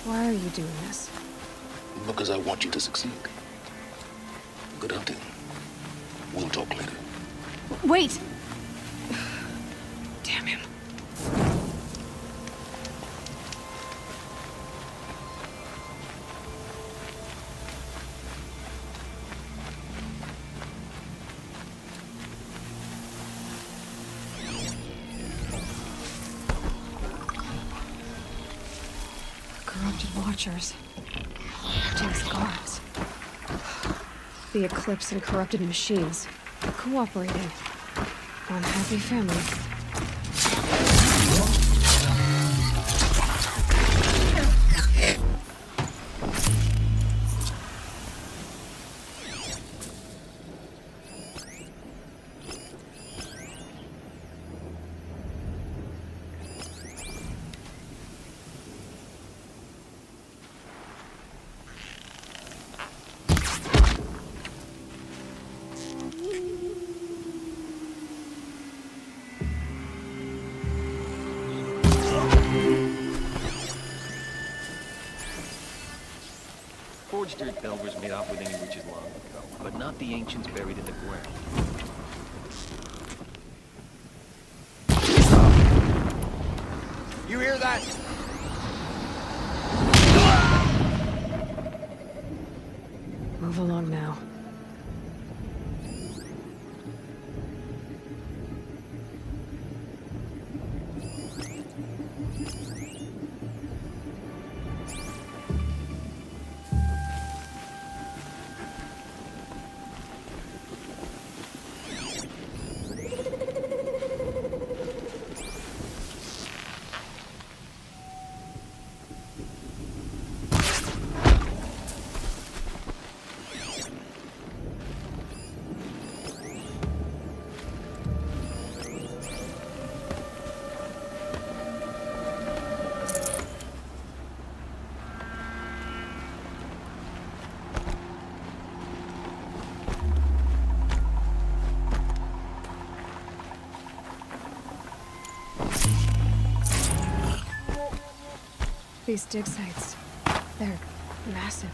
Why are you doing this? Because I want you to succeed. Good hunting. We'll talk later. Wait! Damn him. Corrupted Watchers. Jinx guards. The Eclipse and corrupted machines. Cooperating. One happy family. Forged dirt Belvers made off with any witches long ago, but not the ancients buried in the ground. You hear that? Move along now. These dig sites, they're massive.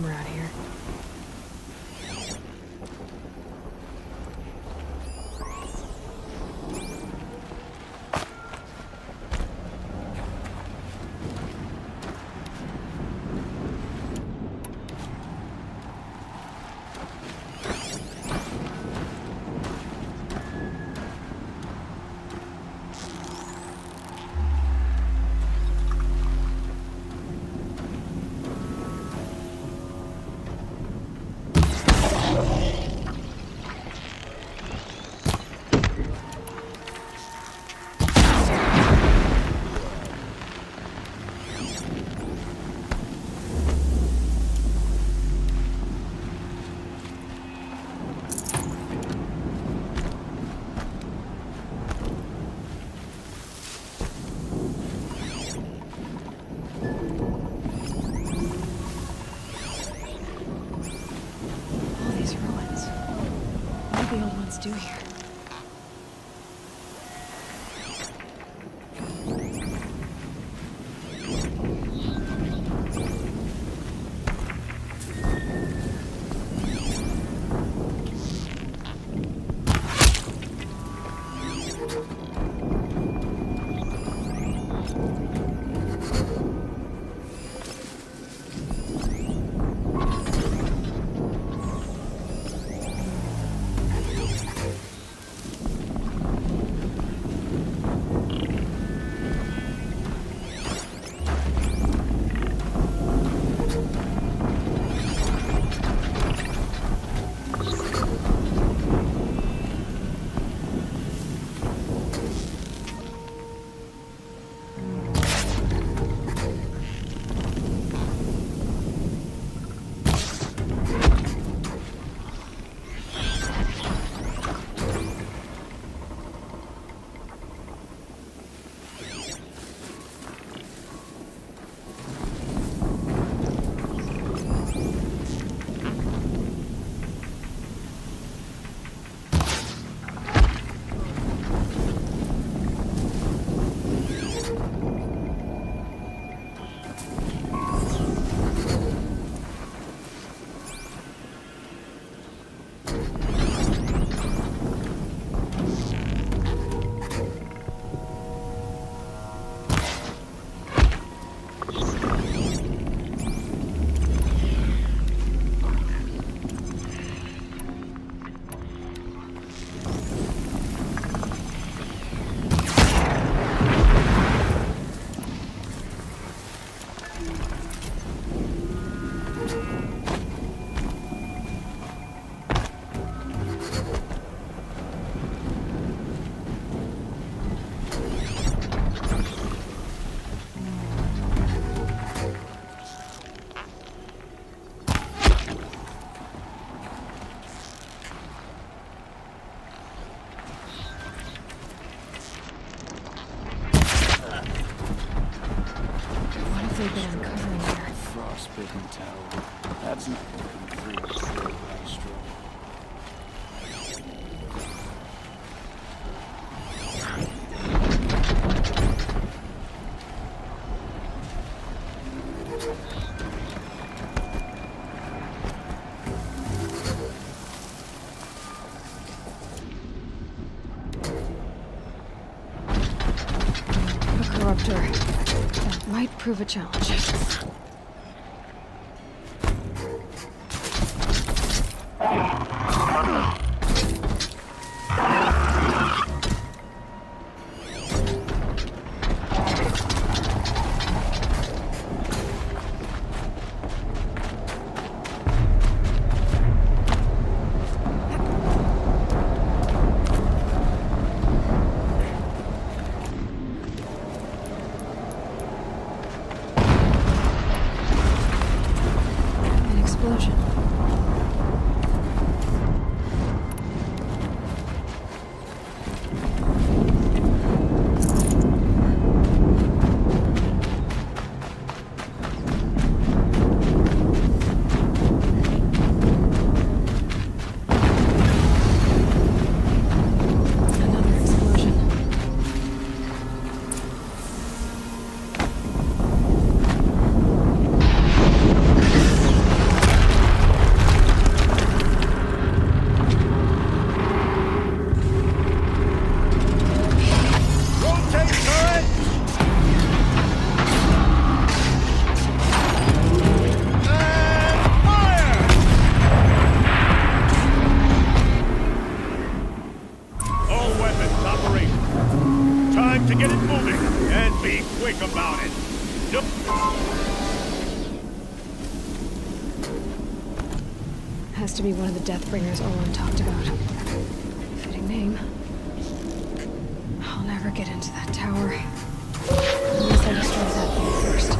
farm around here. All these ruins. What do the old ones do here? What have they been uncovering here? Frostbitten tower. That's not looking free of true maestro. A corruptor. That might prove a challenge. time to get it moving, and be quick about it. No Has to be one of the Deathbringers Olin talked about. Fitting name. I'll never get into that tower. Unless I destroy that thing first.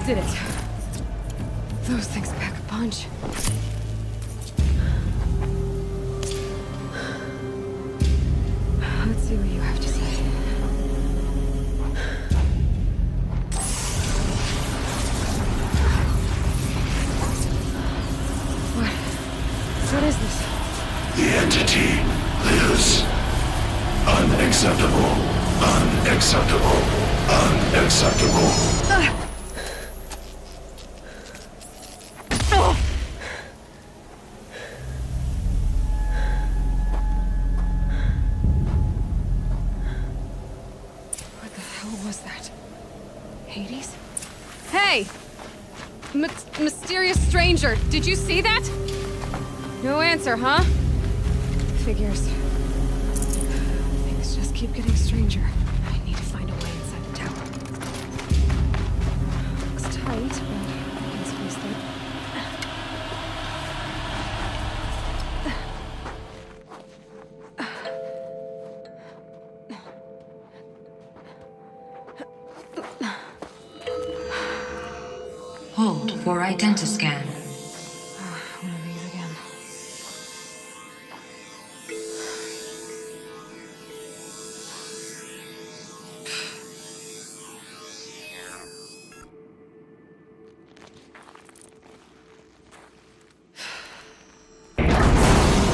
Did it. Those things pack a punch. Let's see what you have to say. What is this? The entity lives. Unacceptable. Unacceptable. Unacceptable. What the hell was that? Hades? Hey! Mysterious stranger, did you see that? No answer, huh? Figures. Things just keep getting stranger. I need to find a way inside the tower. Looks tight, but I can squeeze through. Hold for identiscan. One of these again.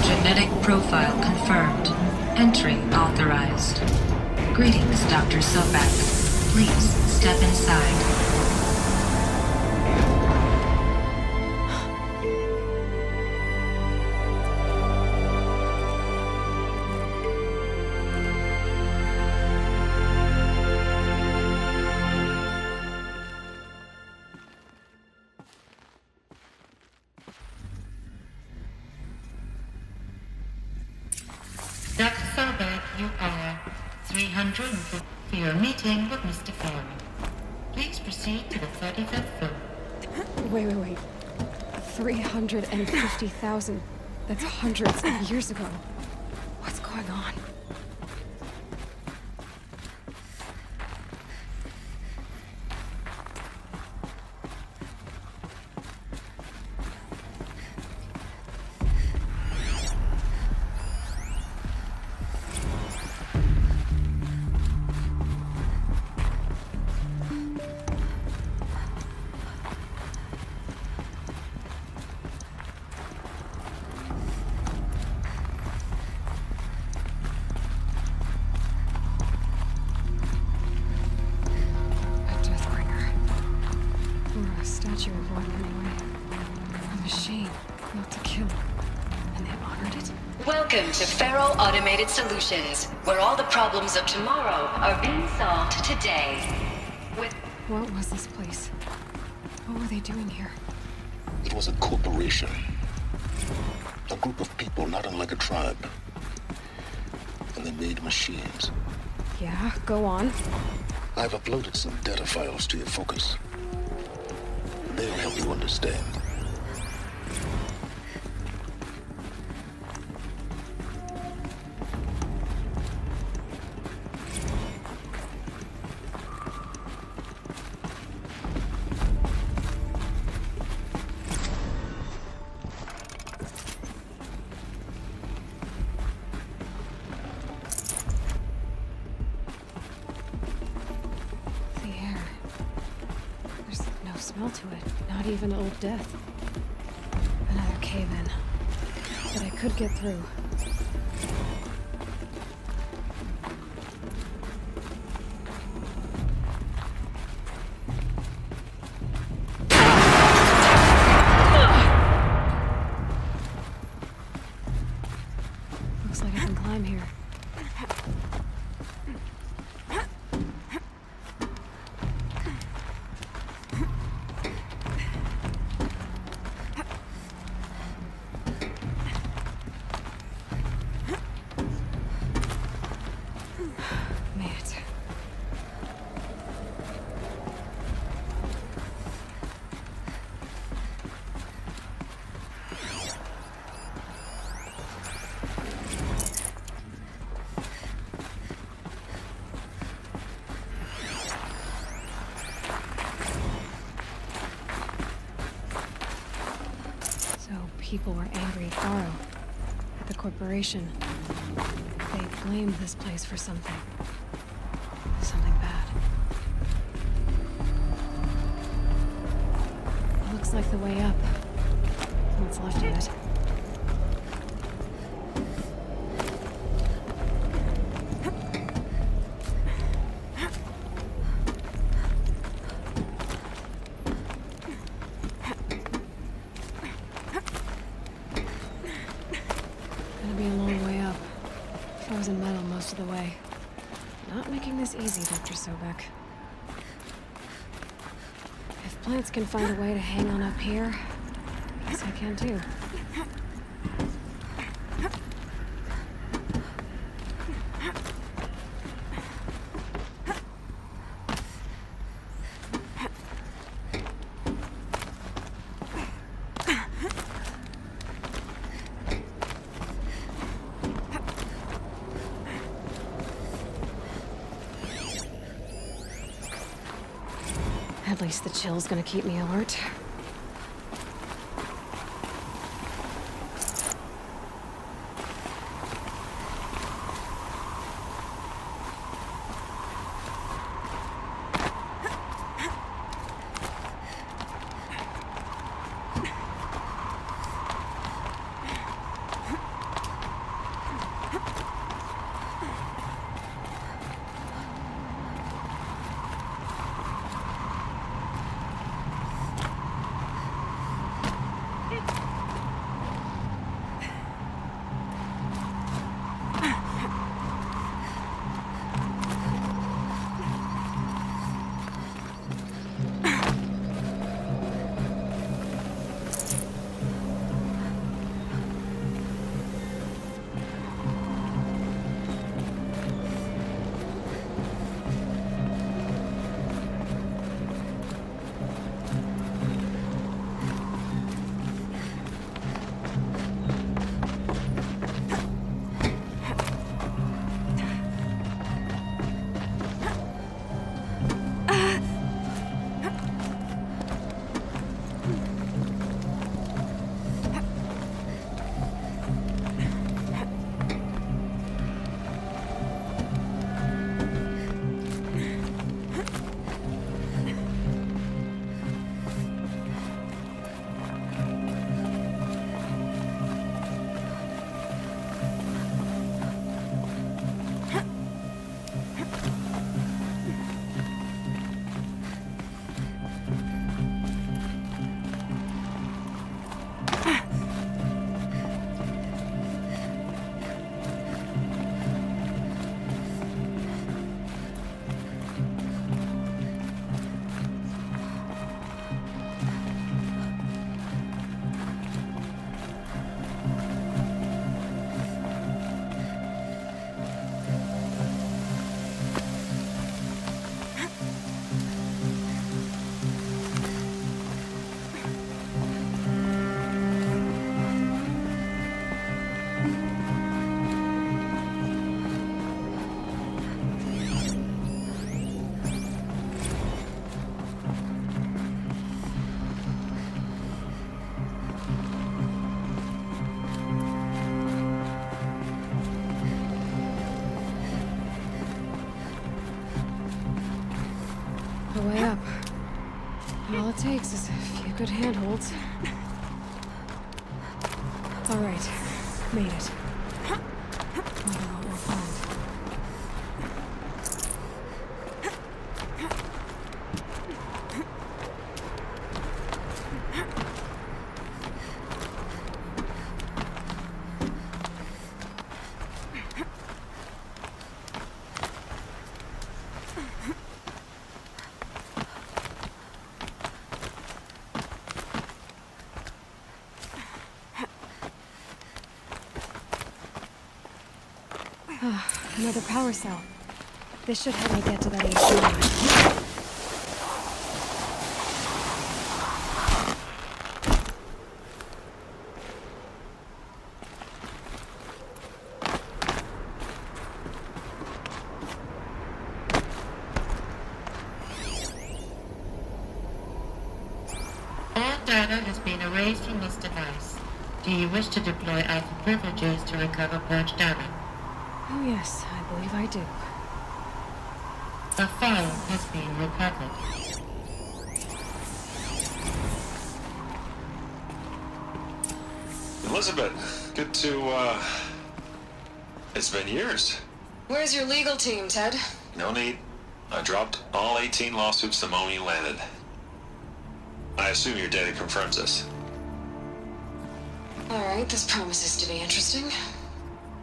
Genetic profile confirmed. Entry authorized. Greetings, Dr. Sobek. Please step inside. Dr. Sobek, you are 350 for your meeting with Mr. Ferry. Please proceed to the 35th floor. Wait. 350,000. That's hundreds of years ago. What's going on? Welcome to Faro Automated Solutions, where all the problems of tomorrow are being solved today. What was this place? What were they doing here? It was a corporation. A group of people not unlike a tribe. And they made machines. Yeah, go on. I've uploaded some data files to your focus. They'll help you understand. Smell to it. Not even Old Death. Another cave-in. But I could get through. Looks like I can climb here. People were angry at Faro, at the corporation. They blamed this place for something. Something bad. It looks like the way up. What's left of it. Frozen metal most of the way. Not making this easy, Dr. Sobek. If plants can find a way to hang on up here, I guess I can too. At least the chill's gonna keep me alert. the way up. All it takes is a few good handholds. All right, made it. Wonder what we'll find. Another power cell. This should help me get to that AC line. All data has been erased from this device. Do you wish to deploy Alpha privileges to recover purged data? Oh yes, I believe I do. A file has been recovered. Elizabeth, good to, it's been years. Where's your legal team, Ted? No need. I dropped all 18 lawsuits the moment you landed. I assume your data confirms this. Alright, this promises to be interesting.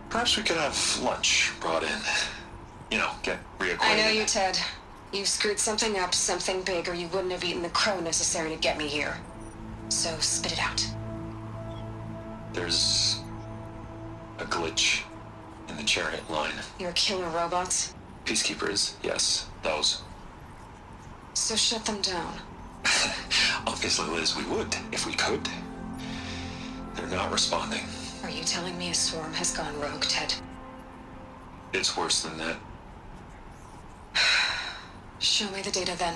Perhaps we could have lunch brought in. You know, get reacquainted. I know you, Ted. You screwed something up, something big, or you wouldn't have eaten the crow necessary to get me here. So, spit it out. There's a glitch in the chariot line. Your killer robots? Peacekeepers, yes, those. So shut them down. Obviously, Liz, we would, if we could. They're not responding. Are you telling me a swarm has gone rogue, Ted? It's worse than that. Show me the data then.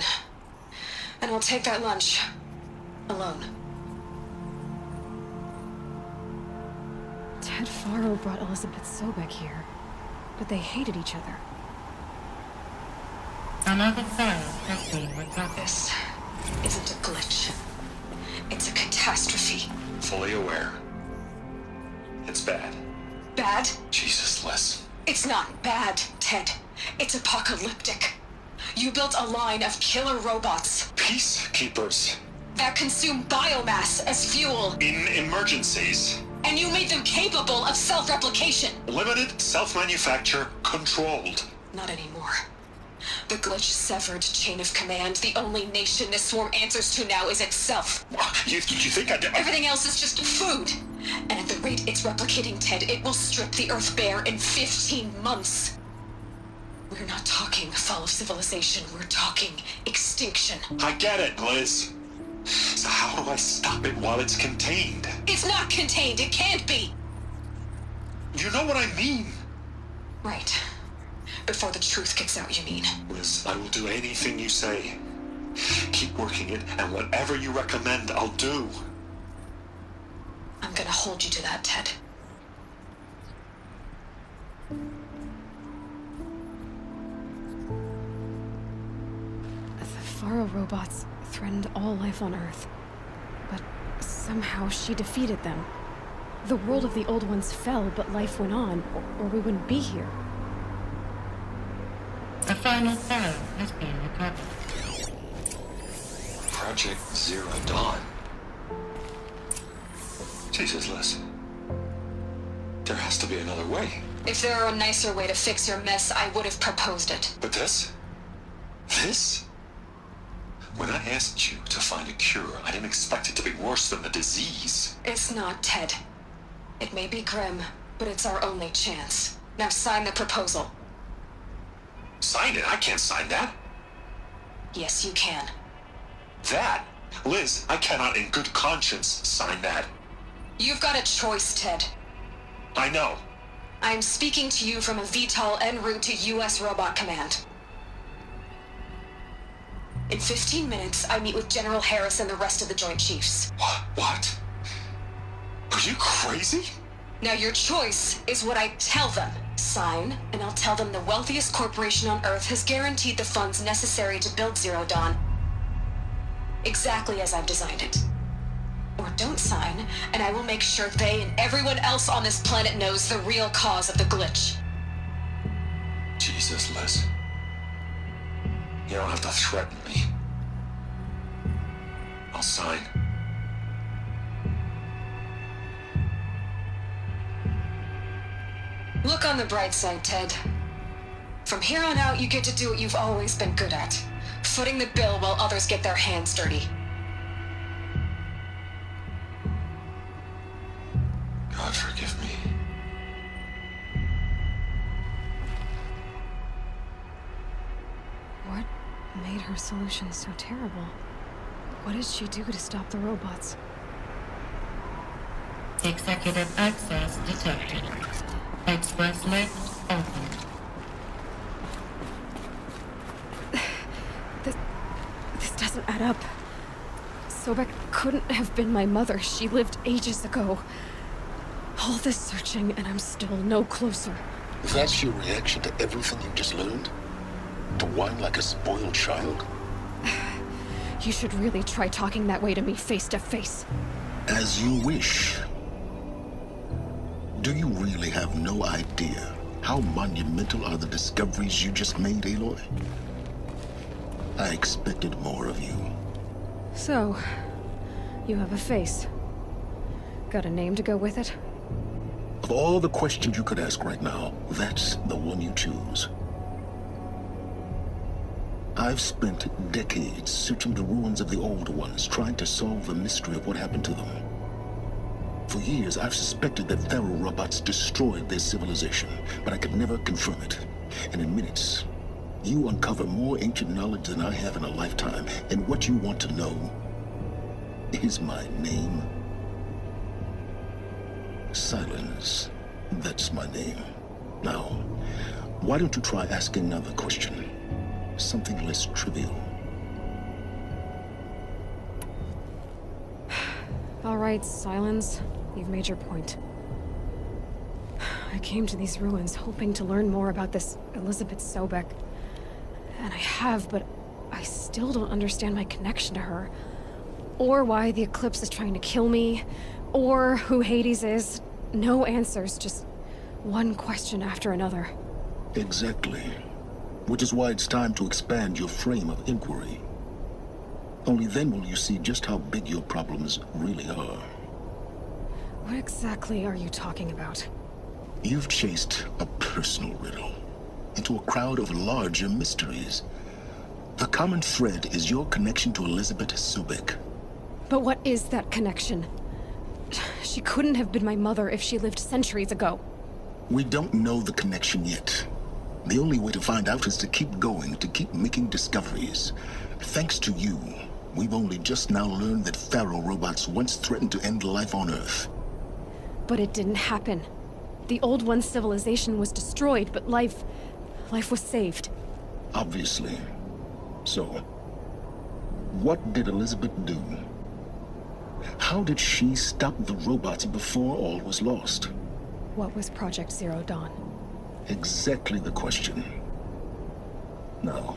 And I'll take that lunch. Alone. Ted Faro brought Elizabeth Sobek here, but they hated each other. Another file has been recovered. This isn't a glitch. It's a catastrophe. Fully aware. It's bad. Bad? Jesus, Liz. It's not bad, Ted. It's apocalyptic. You built a line of killer robots. Peacekeepers. That consume biomass as fuel. In emergencies. And you made them capable of self-replication. Limited, self-manufacture, controlled. Not anymore. The glitch severed chain of command. The only nation this swarm answers to now is itself. You think I did? Everything else is just food. And at the rate it's replicating, Ted, it will strip the Earth bare in 15 months. We're not talking fall of civilization. We're talking extinction. I get it, Liz. So how do I stop it while it's contained? It's not contained. It can't be. You know what I mean. Right. Before the truth gets out, you mean? Liz, I will do anything you say. Keep working it, and whatever you recommend, I'll do. I'm gonna hold you to that, Ted. The Faro robots threatened all life on Earth, but somehow she defeated them. The world of the old ones fell, but life went on, or we wouldn't be here. The final file has been recovered. Project Zero Dawn. Jesus, Liz. There has to be another way. If there were a nicer way to fix your mess, I would have proposed it. But this? This? When I asked you to find a cure, I didn't expect it to be worse than the disease. It's not, Ted. It may be grim, but it's our only chance. Now sign the proposal. Sign it? I can't sign that. Yes, you can. That? Liz, I cannot in good conscience sign that. You've got a choice, Ted. I know. I'm speaking to you from a VTOL en route to U.S. Robot Command. In 15 minutes, I meet with General Harris and the rest of the Joint Chiefs. What? Are you crazy? Now your choice is what I tell them. Sign, and I'll tell them the wealthiest corporation on Earth has guaranteed the funds necessary to build Zero Dawn. Exactly as I've designed it. Or don't sign, and I will make sure they and everyone else on this planet knows the real cause of the glitch. Jesus, Liz. You don't have to threaten me. I'll sign. Look on the bright side, Ted. From here on out, you get to do what you've always been good at. Footing the bill while others get their hands dirty. God forgive me. What made her solution so terrible? What did she do to stop the robots? Executive access detected. Express lift open. This doesn't add up. Sobek couldn't have been my mother. She lived ages ago. All this searching, and I'm still no closer. That's your reaction to everything you just learned? To whine like a spoiled child? You should really try talking that way to me face to face. As you wish. Do you really have no idea how monumental are the discoveries you just made, Aloy? I expected more of you. So, you have a face. Got a name to go with it? Of all the questions you could ask right now, that's the one you choose. I've spent decades searching the ruins of the Old Ones, trying to solve the mystery of what happened to them. For years, I've suspected that Faro robots destroyed their civilization, but I could never confirm it. And in minutes, you uncover more ancient knowledge than I have in a lifetime, and what you want to know is my name. Silence. That's my name. Now, why don't you try asking another question? Something less trivial. All right, Silence. You've made your point. I came to these ruins hoping to learn more about this Elizabeth Sobek. And I have, but I still don't understand my connection to her. Or why the Eclipse is trying to kill me. Or who Hades is. No answers, just one question after another. Exactly. Which is why it's time to expand your frame of inquiry. Only then will you see just how big your problems really are. What exactly are you talking about? You've chased a personal riddle into a crowd of larger mysteries. The common thread is your connection to Elizabeth Sobek. But what is that connection? She couldn't have been my mother if she lived centuries ago. We don't know the connection yet. The only way to find out is to keep going, to keep making discoveries. Thanks to you, we've only just now learned that Faro robots once threatened to end life on Earth. But it didn't happen. The Old One's civilization was destroyed, but life was saved. Obviously. So, what did Elizabeth do? How did she stop the robots before all was lost? What was Project Zero Dawn? Exactly the question. Now,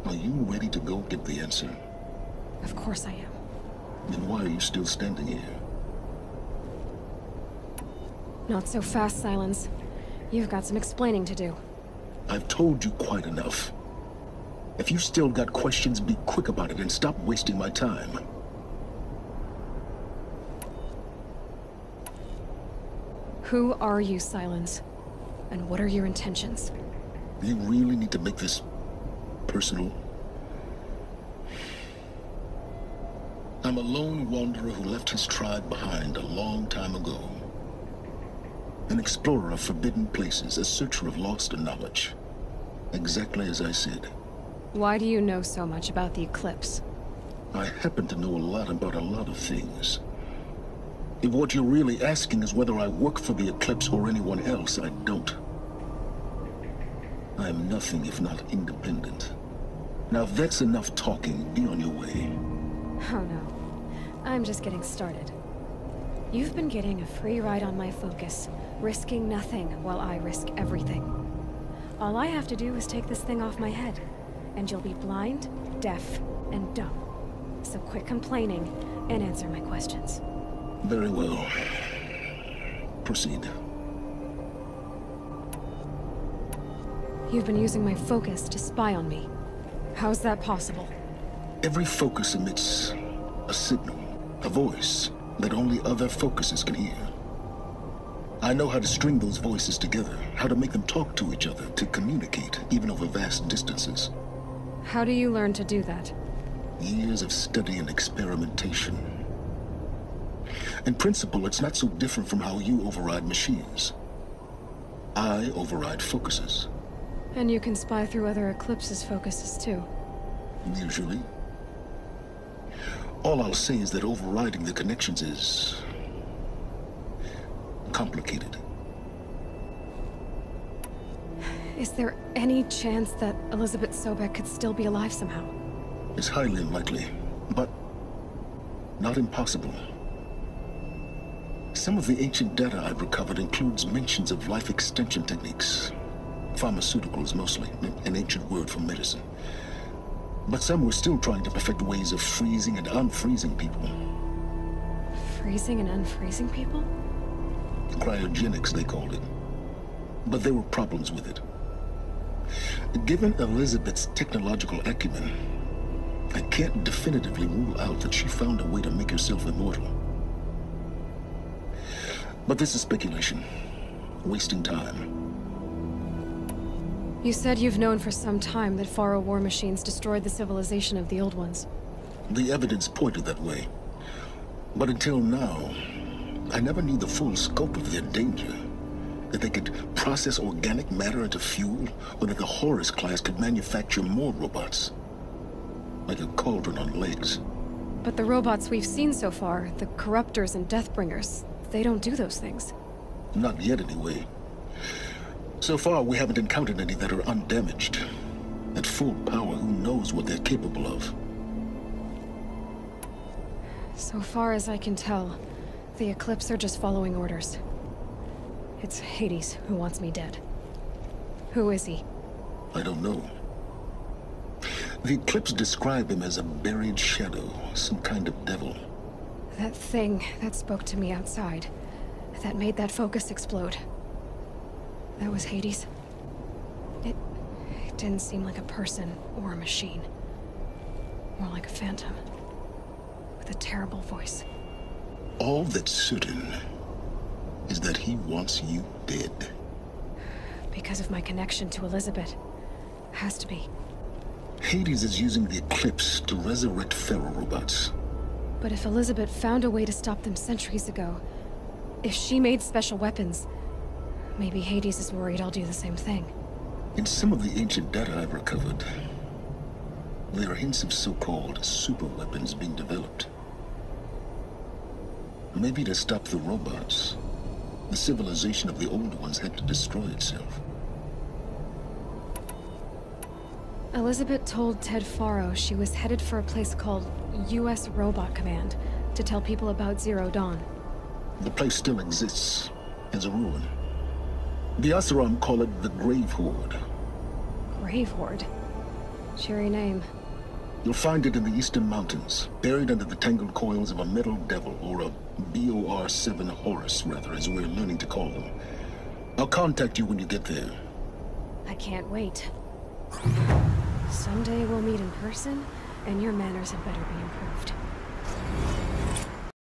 are you ready to go get the answer? Of course I am. Then why are you still standing here? Not so fast, Silence. You've got some explaining to do. I've told you quite enough. If you still got questions, be quick about it and stop wasting my time. Who are you, Silence? And what are your intentions? You really need to make this personal? I'm a lone wanderer who left his tribe behind a long time ago. An explorer of forbidden places, a searcher of lost knowledge. Exactly as I said. Why do you know so much about the Eclipse? I happen to know a lot about a lot of things. If what you're really asking is whether I work for the Eclipse or anyone else, I don't. I am nothing if not independent. Now if that's enough talking, be on your way. Oh no. I'm just getting started. You've been getting a free ride on my focus, risking nothing while I risk everything. All I have to do is take this thing off my head, and you'll be blind, deaf, and dumb. So quit complaining and answer my questions. Very well. Proceed. You've been using my focus to spy on me. How's that possible? Every focus emits a signal, a voice that only other focuses can hear. I know how to string those voices together, how to make them talk to each other, to communicate, even over vast distances. How do you learn to do that? Years of study and experimentation. In principle, it's not so different from how you override machines. I override focuses. And you can spy through other Eclipse's focuses too. Usually. All I'll say is that overriding the connections is complicated. Is there any chance that Elizabeth Sobek could still be alive somehow? It's highly unlikely, but not impossible. Some of the ancient data I've recovered includes mentions of life extension techniques. Pharmaceuticals mostly, an ancient word for medicine. But some were still trying to perfect ways of freezing and unfreezing people. Freezing and unfreezing people? Cryogenics, they called it. But there were problems with it. Given Elizabeth's technological acumen, I can't definitively rule out that she found a way to make herself immortal. But this is speculation. Wasting time. You said you've known for some time that Faro war machines destroyed the civilization of the Old Ones. The evidence pointed that way. But until now, I never knew the full scope of their danger. That they could process organic matter into fuel, or that the Horus class could manufacture more robots. Like a cauldron on legs. But the robots we've seen so far, the Corruptors and Deathbringers, they don't do those things. Not yet, anyway. So far, we haven't encountered any that are undamaged. At full power, who knows what they're capable of? So far as I can tell, the Eclipse are just following orders. It's Hades who wants me dead. Who is he? I don't know. The Eclipse describe him as a buried shadow, some kind of devil. That thing that spoke to me outside, that made that focus explode. That was Hades. It didn't seem like a person or a machine. More like a phantom. With a terrible voice. All that's certain is that he wants you dead. Because of my connection to Elizabeth. Has to be. Hades is using the Eclipse to resurrect Faro robots. But if Elizabeth found a way to stop them centuries ago, if she made special weapons, maybe Hades is worried I'll do the same thing. In some of the ancient data I've recovered, there are hints of so-called super weapons being developed. Maybe to stop the robots, the civilization of the Old Ones had to destroy itself. Elizabeth told Ted Faro she was headed for a place called U.S. Robot Command to tell people about Zero Dawn. The place still exists as a ruin. The Oseram call it the Grave Horde. Grave Horde? Cheery name. You'll find it in the Eastern Mountains, buried under the tangled coils of a metal devil, or a BOR-7 Horus, rather, as we're learning to call them. I'll contact you when you get there. I can't wait. Someday we'll meet in person, and your manners had better be improved.